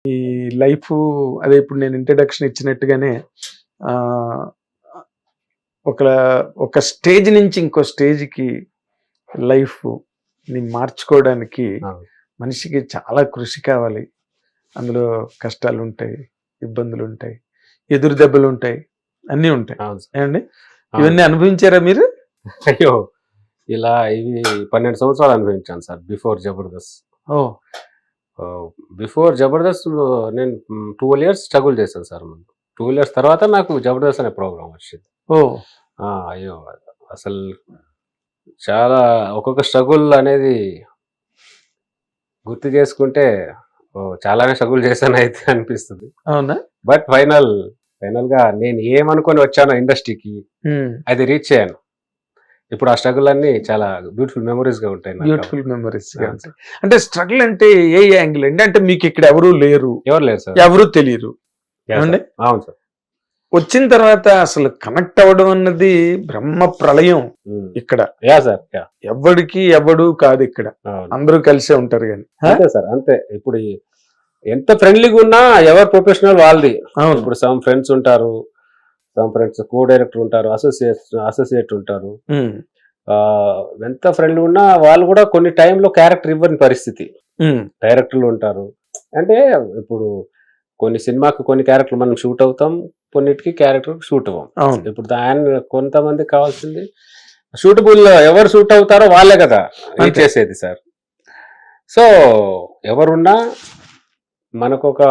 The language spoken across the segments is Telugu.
ఈ లైఫ్ అదే ఇప్పుడు నేను ఇంట్రడక్షన్ ఇచ్చినట్టుగానే ఆ, ఒక ఒక స్టేజ్ నుంచి ఇంకో స్టేజ్కి లైఫ్ ని మార్చుకోవడానికి మనిషికి చాలా కృషి కావాలి. అందులో కష్టాలు ఉంటాయి, ఇబ్బందులు ఉంటాయి, ఎదురు దెబ్బలు ఉంటాయి, అన్నీ ఉంటాయి. ఏమండి ఇవన్నీ అనుభవించారా మీరు? అయ్యో, ఇలా ఇవి 12 సంవత్సరాలు అనుభవించాను సార్ బిఫోర్ జబర్దస్త్. ఓ బిఫోర్ జబర్దస్త్ నేను 12 ఇయర్స్ స్ట్రగుల్ చేశాను సార్. ముందు 12 ఇయర్స్ తర్వాత నాకు జబర్దస్త్ అనే ప్రోగ్రామ్ వచ్చింది. ఓ అయ్యో, అసలు చాలా ఒక్కొక్క స్ట్రగుల్ అనేది గుర్తు చేసుకుంటే చాలానే స్ట్రగుల్ చేశాను అయితే అనిపిస్తుంది. అవునా? బట్ ఫైనల్ గా నేను ఏమనుకొని వచ్చానో ఇండస్ట్రీకి అది రీచ్ అయ్యాను. ఇప్పుడు ఆ స్ట్రగుల్ అన్ని చాలా బ్యూటిఫుల్ మెమరీస్ గా ఉంటాయి. బ్యూటిఫుల్ మెమరీస్ గా ఉంటాయి. అంటే స్ట్రగుల్ అంటే ఏ యాంగిల్ అండి? అంటే మీకు ఇక్కడ ఎవరు లేరు సార్, ఎవరు తెలియరు. అవును సార్. వచ్చిన తర్వాత అసలు కనెక్ట్ అవ్వడం అన్నది బ్రహ్మ ప్రళయం ఇక్కడ. ఎవడికి ఎవడు కాదు ఇక్కడ, అందరూ కలిసే ఉంటారు. కానీ అంతే సార్, అంతే. ఇప్పుడు ఎంత ఫ్రెండ్లీగా ఉన్నా ఎవరు ప్రొఫెషనల్ వాళ్ళది. ఇప్పుడు సమ్ ఫ్రెండ్స్ ఉంటారు, సమ్ ఫ్రెండ్స్ కో డైరెక్టర్ ఉంటారు, అసోసియేట్ ఉంటారు. ఎంత ఫ్రెండ్లీ ఉన్నా వాళ్ళు కూడా కొన్ని టైంలో క్యారెక్టర్ ఇవ్వని పరిస్థితి. డైరెక్టర్లు ఉంటారు. అంటే ఇప్పుడు కొన్ని సినిమాకి కొన్ని క్యారెక్టర్లు మనం షూట్ అవుతాం, కొన్నిటికి క్యారెక్టర్ షూట్ అవ్వం. ఇప్పుడు ఆయన కొంతమంది కావాల్సింది షూటబుల్, ఎవరు షూట్ అవుతారో వాళ్ళే కదా చేసేది సార్. సో ఎవరున్నా మనకు ఒక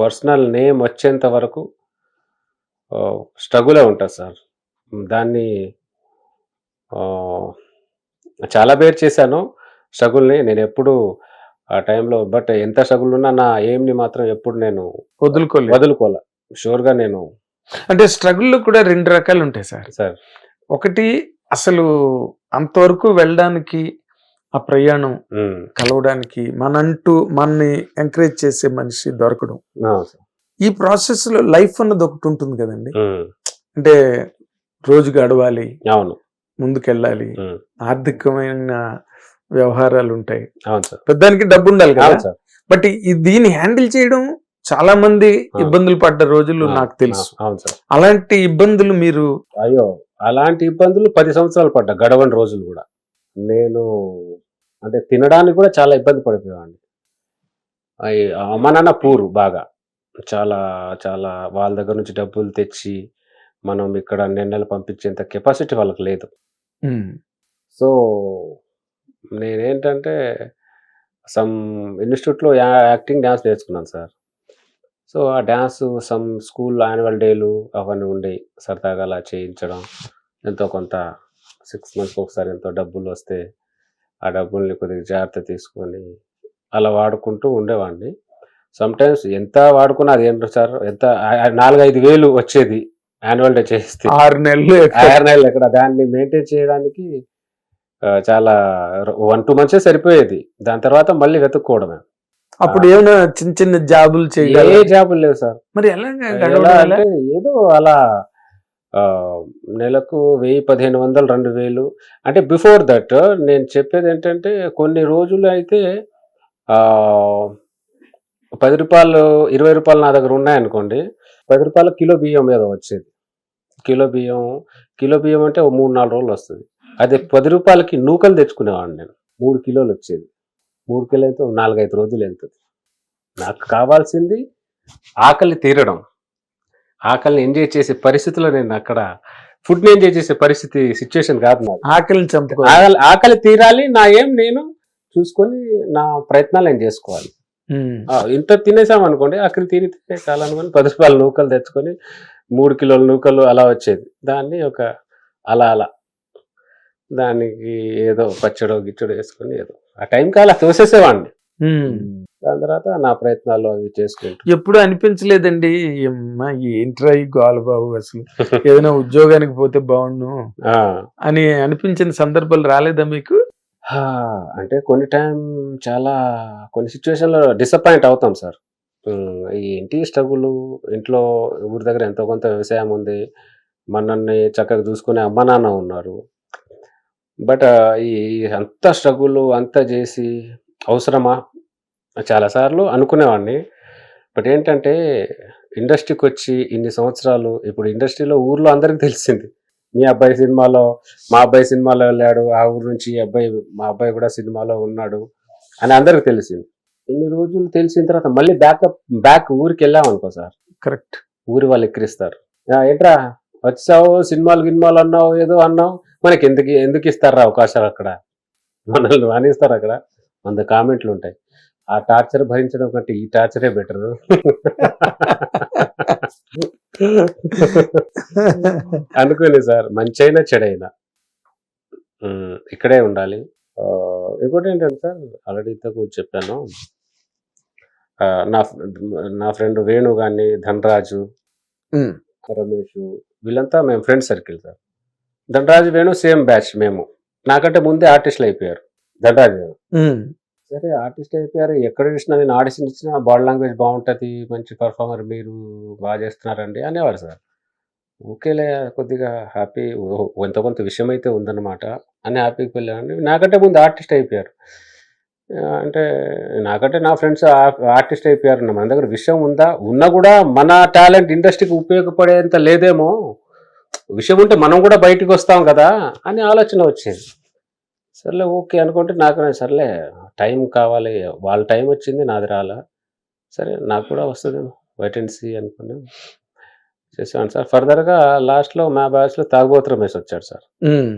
పర్సనల్ నేమ్ వచ్చేంత వరకు స్ట్రగులే ఉంటుంది సార్. దాన్ని చాలా బేర్ చేశాను స్ట్రగుల్ని నేను ఎప్పుడు ఆ టైంలో. బట్ ఎంత స్ట్రగుల్ ఉన్నా నా ఎయిమ్ని మాత్రం ఎప్పుడు నేను వదులుకోలే షూర్గా. నేను అంటే స్ట్రగుల్ కూడా 2 రకాలు ఉంటాయి సార్. ఒకటి అసలు అంతవరకు వెళ్ళడానికి, ఆ ప్రయాణం కలవడానికి మనంటూ మనని ఎంకరేజ్ చేసే మనిషి దొరకడం. ఈ ప్రాసెస్ లో లైఫ్ అన్నది ఒకటి ఉంటుంది కదండి. అంటే రోజు గడవాలి, అవును, ముందుకెళ్ళాలి, ఆర్థికమైన వ్యవహారాలు ఉంటాయి, పెద్దానికి డబ్బు ఉండాలి కదా. బట్ దీన్ని హ్యాండిల్ చేయడం చాలా మంది ఇబ్బందులు పడ్డ రోజులు నాకు తెలుసు. అలాంటి ఇబ్బందులు మీరు? అయ్యో, అలాంటి ఇబ్బందులు 10 సంవత్సరాలు పడ్డా, గడవని రోజులు కూడా. నేను అంటే తినడానికి కూడా చాలా ఇబ్బంది పడిపోయామండి. అమ్మ నాన్న పూరు బాగా, చాలా చాలా వాళ్ళ దగ్గర నుంచి డబ్బులు తెచ్చి మనం ఇక్కడ నెలలు పంపించేంత కెపాసిటీ వాళ్ళకి లేదు. సో నేనేంటంటే సమ్ ఇన్స్టిట్యూట్లో యాక్టింగ్ డ్యాన్స్ నేర్చుకున్నాను సార్. సో ఆ డ్యాన్స్ సమ్ స్కూల్ యాన్యువల్ డేలు అవన్నీ ఉండి సరదాగా అలా చేయించడం, ఎంతో కొంత 6 మంత్స్కి ఒకసారి ఎంతో డబ్బులు వస్తే ఆ డబ్బుల్ని కొద్దిగా జాగ్రత్త తీసుకొని అలా వాడుకుంటూ ఉండేవాడిని. సమ్టైమ్స్ ఎంత వాడుకున్నా అది ఏంటో సార్, ఎంత 4-5 వేలు వచ్చేది యాన్యువల్ డే చేస్తే. 6 నెలలు ఎక్కడ దాన్ని మెయింటైన్ చేయడానికి చాలా 1-2 మంత్సే సరిపోయేది. దాని తర్వాత మళ్ళీ వెతుక్కోవడమే. అప్పుడు ఏమైనా చిన్న చిన్న జాబులు ఏ జాబులు లేవు సార్. మరి ఎలా అంటే ఏదో అలా నెలకు 1000-1500 2000. అంటే బిఫోర్ దట్ నేను చెప్పేది ఏంటంటే కొన్ని రోజులు అయితే 10 రూపాయలు 20 రూపాయలు నా దగ్గర ఉన్నాయనుకోండి, 10 రూపాయల కిలో బియ్యం మీద వచ్చేది. కిలో బియ్యం అంటే 3-4 రోజులు వస్తుంది. అదే 10 రూపాయలకి నూకలు తెచ్చుకునేవాడిని నేను. 3 కిలోలు వచ్చేది. 3 కిలో అయితే 4-5 రోజులు వెళ్తుంది. నాకు కావాల్సింది ఆకలి తీరడం, ఆకలిని ఎంజాయ్ చేసే పరిస్థితిలో నేను అక్కడ ఫుడ్ని ఎంజాయ్ చేసే సిచ్యువేషన్ కాదు నాకు. ఆకలి తీరాలి, నేను చూసుకొని నా ప్రయత్నాలు నేను చేసుకోవాలి. ఇంత తినేసాం అనుకోండి, ఆకలి తీరితే చాలా అనుకోని 10 రూపాయల నూకలు తెచ్చుకొని 3 కిలోల నూకలు అలా వచ్చేది. దాన్ని ఒక అలా దానికి ఏదో పచ్చడో గిచ్చడో వేసుకొని ఏదో ఆ టైంకి అలా తోసేసేవాడిని. దాని తర్వాత నా ప్రయత్నాలు అవి చేసుకుంటూ. ఎప్పుడు అనిపించలేదండి ఏంట్రా ఈ గోలబాబు అసలు ఏదైనా ఉద్యోగానికి పోతే బాగుండు అని అనిపించిన సందర్భాలు రాలేదా మీకు? అంటే కొన్ని సిచ్యువేషన్లో డిసప్పాయింట్ అవుతాం సార్. ఏంటి స్ట్రగుల్, ఇంట్లో ఊరి దగ్గర ఎంతో కొంత వ్యవసాయం ఉంది, మనల్ని చక్కగా చూసుకునే అమ్మ నాన్న ఉన్నారు. బట్ ఈ అంత స్ట్రగుల్ అంతా చేసి అవసరమా చాలా సార్లు అనుకునేవాడిని. బట్ ఏంటంటే ఇండస్ట్రీకి వచ్చి ఇన్ని సంవత్సరాలు ఇప్పుడు ఇండస్ట్రీలో ఊర్లో అందరికి తెలిసింది. మీ అబ్బాయి సినిమాలో, మా అబ్బాయి సినిమాలో వెళ్ళాడు, ఆ ఊరు నుంచి ఈ అబ్బాయి, మా అబ్బాయి కూడా సినిమాలో ఉన్నాడు అని అందరికి తెలిసింది. ఇన్ని రోజులు తెలిసిన తర్వాత మళ్ళీ బ్యాక్ ఊరికి వెళ్ళాం అనుకో సార్, కరెక్ట్, ఊరి వాళ్ళు ఎక్కిరిస్తారు. ఏంట్రా వచ్చావు, గిన్మాలు అన్నావు, ఏదో అన్నావు, మనకి ఎందుకు ఇస్తారా అవకాశాలు, అక్కడ మనల్ని రానిస్తారు, అక్కడ 100 కామెంట్లు ఉంటాయి. ఆ టార్చర్ భరించడం కంటే ఈ టార్చరే బెటర్. అనుకోలే సార్, మంచైనా చెడైనా ఇక్కడే ఉండాలి. ఇంకోటి ఏంటంటే సార్, ఆల్రెడీ ఇంతకు చెప్పాను, నా ఫ్రెండ్ వేణు కానీ, ధనరాజు, రమేష్, వీళ్ళంతా మేము friend circle sir. Dhanraj, Venu same batch మేము. నాకంటే ముందే ఆర్టిస్టులు అయిపోయారు. ధనరాజు వేణు సరే ఆర్టిస్ట్ అయిపోయారు, ఎక్కడ చూసినా నేను ఆడిషన్ ఇచ్చినా బాడీ లాంగ్వేజ్ బాగుంటుంది, మంచి పర్ఫార్మర్, మీరు బాగా చేస్తున్నారండి అనేవారు సార్. ఓకేలే, కొద్దిగా హ్యాపీ, కొంత విషయం అయితే ఉందన్నమాట అని హ్యాపీకి వెళ్ళానండి. నాకంటే ముందు ఆర్టిస్ట్ అయిపోయారు. అంటే నాకంటే నా ఫ్రెండ్స్ ఆర్టిస్ట్ అయిపోయారు. మన దగ్గర విషయం ఉందా, ఉన్నా కూడా మన టాలెంట్ ఇండస్ట్రీకి ఉపయోగపడేంత లేదేమో, విషయం ఉంటే మనం కూడా బయటకు వస్తాం కదా అని ఆలోచన వచ్చేది. సర్లే ఓకే అనుకుంటే నాకు సర్లే టైం కావాలి, వాళ్ళ టైం వచ్చింది, నాది రాలా, సరే నాకు కూడా వస్తుందేమో, వెయిట్ అండ్ సీ అనుకుని చేసాను సార్. ఫర్దర్గా లాస్ట్లో మా బ్యాచ్లో తాగుబోతు రమేష్ వచ్చాడు సార్.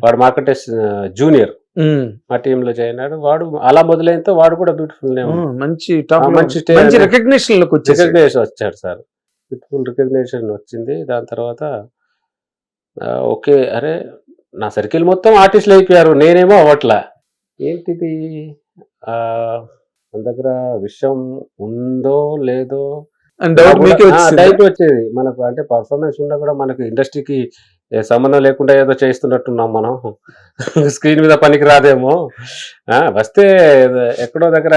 వాడు మాకంటే జూనియర్, మా టీంలో జాయిన్ అయ్యాడు. వాడు అలా మొదలైనతో వాడు కూడా బ్యూటిఫుల్ మంచి రికగ్నిషన్ వచ్చాడు సార్. బ్యూటిఫుల్ రికగ్నిషన్ వచ్చింది. దాని తర్వాత ఓకే, అరే నా సర్కిల్ మొత్తం ఆర్టిస్టులు అయిపోయారు, నేనేమో అవ్వట్లా, ఏంటిది, మన దగ్గర విషయం ఉందో లేదో టైప్ వచ్చేది మనకు. అంటే పర్ఫార్మెన్స్ ఉన్నా కూడా మనకు ఇండస్ట్రీకి సంబంధం లేకుండా ఏదో చేస్తున్నట్టున్నాం మనం, స్క్రీన్ మీద పనికి రాదేమో, వస్తే ఎక్కడో దగ్గర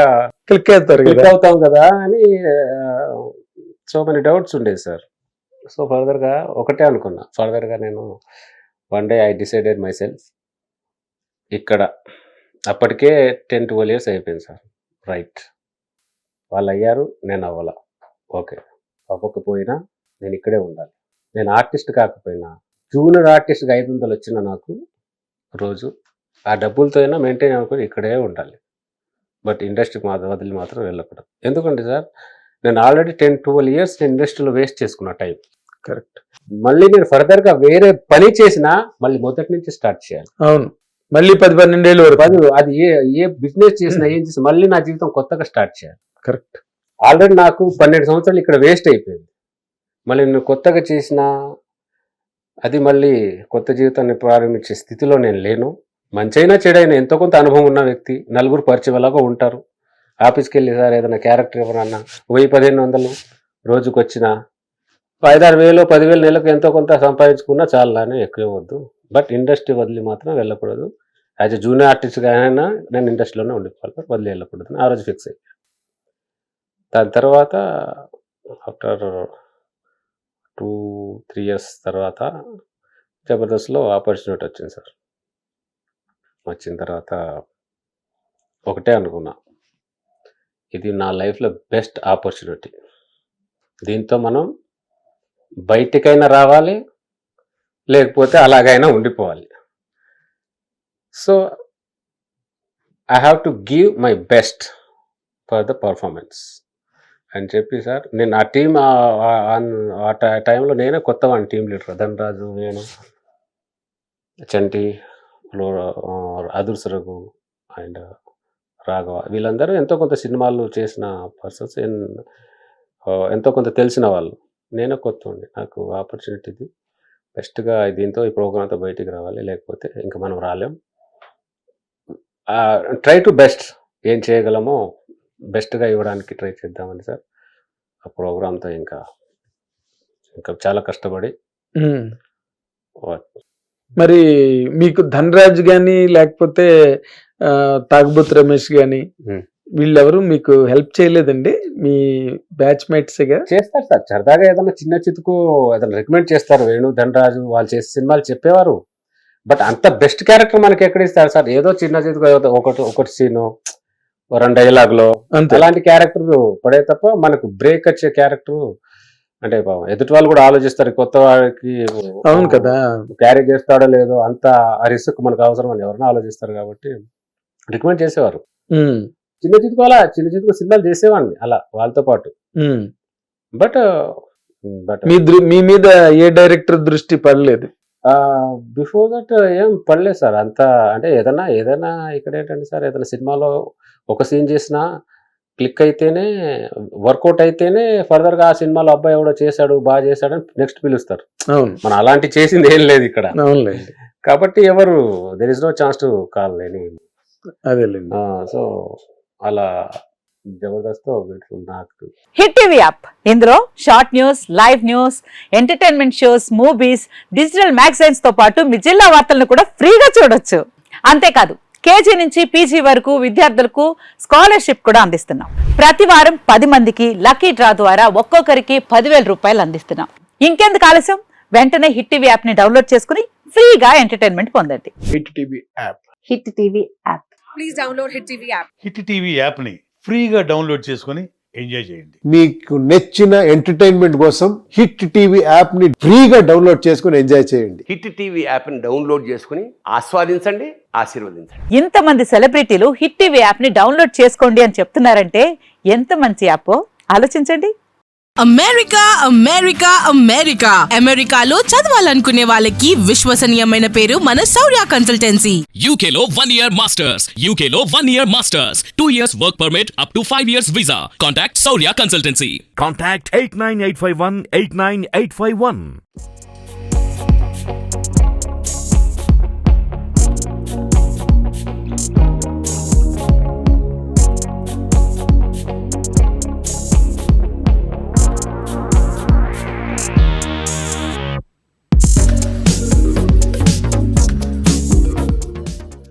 క్లిక్ అవుతాం కదా అని సో మెనీ డౌట్స్ ఉండేది సార్. సో ఫర్దర్గా ఒకటే అనుకున్నా, ఫర్దర్గా నేను one day I decided my self, ఇక్కడ అప్పటికే 10-12 years అయిపోయింది సార్. రైట్, వాళ్ళు అయ్యారు, నేను అవ్వాల, ఓకే, అవ్వకపోయినా నేను ఇక్కడే ఉండాలి. నేను ఆర్టిస్ట్ కాకపోయినా జూనియర్ ఆర్టిస్ట్కి 500 వచ్చిన నాకు రోజు, ఆ డబ్బులతో అయినా మెయింటైన్ అనుకుని ఇక్కడే ఉండాలి. బట్ ఇండస్ట్రీకి వదిలి మాత్రం వెళ్ళకూడదు. ఎందుకంటే సార్, నేను ఆల్రెడీ 10-12 years నేను ఇండస్ట్రీలో వేస్ట్ చేసుకున్న టైం. కరెక్ట్. మళ్ళీ నేను ఫర్దర్గా వేరే పని చేసినా మళ్ళీ మొదటి నుంచి స్టార్ట్ చేయాలి. అవును, మళ్ళీ 10-12 ఏళ్ళు వరకు అది ఏ బిజినెస్ చేసినా ఏం చేసినా మళ్ళీ నా జీవితం కొత్తగా స్టార్ట్ చేయాలి. కరెక్ట్. ఆల్రెడీ నాకు 12 సంవత్సరాలు ఇక్కడ వేస్ట్ అయిపోయింది. మళ్ళీ నేను కొత్తగా చేసిన అది మళ్ళీ కొత్త జీవితాన్ని ప్రారంభించే స్థితిలో నేను లేను. మంచైనా చెడైనా ఎంతో కొంత అనుభవం ఉన్న వ్యక్తి, నలుగురు పరిచయం ఎలాగో ఉంటారు. ఆఫీస్కి వెళ్ళి సార్ ఏదైనా క్యారెక్టర్ ఎవరన్నా 1000-1500 రోజుకు వచ్చిన 5-6 వేలు 10,000 నెలకు ఎంతో కొంత సంపాదించుకున్నా చాలానే, ఎక్కువ వద్దు. బట్ ఇండస్ట్రీ వదిలి మాత్రం వెళ్ళకూడదు. యాజ్ ఎ జూనియర్ ఆర్టిస్ట్గా అయినా నేను ఇండస్ట్రీలోనే ఉండిపోవాలి, వదిలి వెళ్ళకూడదు, ఆ రోజు ఫిక్స్ అయ్యి. దాని తర్వాత ఆఫ్టర్ 2-3 years తర్వాత జబర్దస్త్లో ఆపర్చునిటీ వచ్చింది సార్. వచ్చిన తర్వాత ఒకటే అనుకున్నా, ఇది నా లైఫ్లో బెస్ట్ ఆపర్చునిటీ, దీంతో మనం బయటికైనా రావాలి, లేకపోతే అలాగైనా ఉండిపోవాలి. So I have to give my best for the performance అని చెప్పి సార్, నేను ఆ టీం ఆ టైంలో నేనే కొత్తవాడిని, team leader. Dhanaraju, Venu, Chanti, Adhurs Raghu and Raghava, వీళ్ళందరూ ఎంతో కొంత సినిమాలు చేసిన పర్సన్స్, ఎంతో కొంత తెలిసిన వాళ్ళు. నేనే కొత్త ఉండి, నాకు ఆపర్చునిటీ ఇది బెస్ట్గా, దీంతో ఈ ప్రోగ్రామ్తో బయటికి రావాలి, లేకపోతే ఇంకా మనం రాలేం. ట్రై టు బెస్ట్, ఏం చేయగలమో బెస్ట్గా ఇవ్వడానికి ట్రై చేద్దామని సార్ ఆ ప్రోగ్రామ్తో ఇంకా చాలా కష్టపడి. మరి మీకు ధనరాజ్ కానీ లేకపోతే తాగుబోతు రమేష్ కానీ వీళ్ళెవరు మీకు హెల్ప్ చేయలేదండి? మీ బ్యాచ్ మేట్స్గా చేస్తారు సార్, సరదాగా ఏదైనా చిన్న చితుకు ఏదైనా రికమెండ్ చేస్తారు. వేణు, ధనరాజు వాళ్ళు చేసే సినిమాలు చెప్పేవారు. బట్ అంత బెస్ట్ క్యారెక్టర్ మనకి ఎక్కడ ఇస్తారు సార్? ఏదో చిన్న చితుకు ఒకటి సీను రెండు డైలాగ్ లో అంతే. అలాంటి క్యారెక్టర్ పడే తప్ప మనకు బ్రేక్ వచ్చే క్యారెక్టర్ అంటే పాపం ఎదుటి వాళ్ళు కూడా ఆలోచిస్తారు కొత్త వాడికి అవును కదా. క్యారీ చేస్తాడో లేదో అంత ఆ రిస్క్ మనకు అవసరం అని ఎవరైనా ఆలోచిస్తారు కాబట్టి రికమెండ్ చేసేవారు. ఉమ్, చిన్న చితుకు సినిమాలు చేసేవాడిని అలా వాళ్ళతో పాటు. ఉమ్. బట్ మీ మీద ఏ డైరెక్టర్ దృష్టి పడలేదు? బిఫోర్ దట్ ఏం పడలేదు సార్ అంత. అంటే ఏదైనా ఇక్కడ ఏంటంటే సార్ ఏదైనా సినిమాలో ఒక సీన్ చేసినా క్లిక్ అయితేనే వర్కౌట్ అయితేనే ఫర్దర్ గా ఆ సినిమాలో అబ్బాయి ఎవడో చేశాడు బాగా చేశాడని నెక్స్ట్ పిలుస్తారు. అవును, మనం అలాంటి చేసింది ఏం లేదు ఇక్కడ. అవునులేండి. కాబట్టి ఎవరు there is no chance to call any. అదేలేండి. సో అలా జబర్దస్త్ బ్యూటిఫుల్ నాకు. హిట్ టీవీ యాప్, ఇందులో short news, live news, entertainment shows, movies, digital magazines తో పాటు మీ జిల్లా వార్తలను కూడా ఫ్రీగా చూడొచ్చు. అంతేకాదు కేజీ నుంచి పీజీ వరకు విద్యార్థులకు స్కాలర్షిప్ కూడా అందిస్తున్నాం. ప్రతి వారం 10 మందికి లక్కీ డ్రా ద్వారా ఒక్కొక్కరికి 10,000 రూపాయలు అందిస్తున్నాం. ఇంకెందుకు ఆలస్యం, వెంటనే హిట్ టీవీ యాప్ ని డౌన్లోడ్ చేసుకుని ఫ్రీగా ఎంటర్టైన్మెంట్ పొందండి. Hit TV app. Hit TV app. Please download hit TV app. Hit TV యాప్ని ఫ్రీగా డౌన్లోడ్ చేసుకొని ఎంజాయ్ చేయండి. మీకు నచ్చిన ఎంటర్టైన్మెంట్ కోసం హిట్ టీవీ యాప్ ని ఫ్రీగా డౌన్లోడ్ చేసుకుని ఎంజాయ్ చేయండి. హిట్ టీవీ యాప్ని డౌన్లోడ్ చేసుకుని ఆస్వాదించండి, ఆశీర్వదించండి. ఇంతమంది సెలబ్రిటీలు హిట్ టీవీ యాప్ ని డౌన్లోడ్ చేసుకోండి అని చెప్తున్నారంటే ఎంత మంచి యాప్ ఆలోచించండి. అమెరికా అమెరికాలో చదవాలనుకునే వాళ్ళకి విశ్వసనీయమైన పేరు మన శౌర్య కన్సల్టెన్సీ. UK లో 1 year masters, UK లో 1 year masters, 2 years work permit up to 5 years visa. Contact Saurya Consultancy. Contact 89851 89851.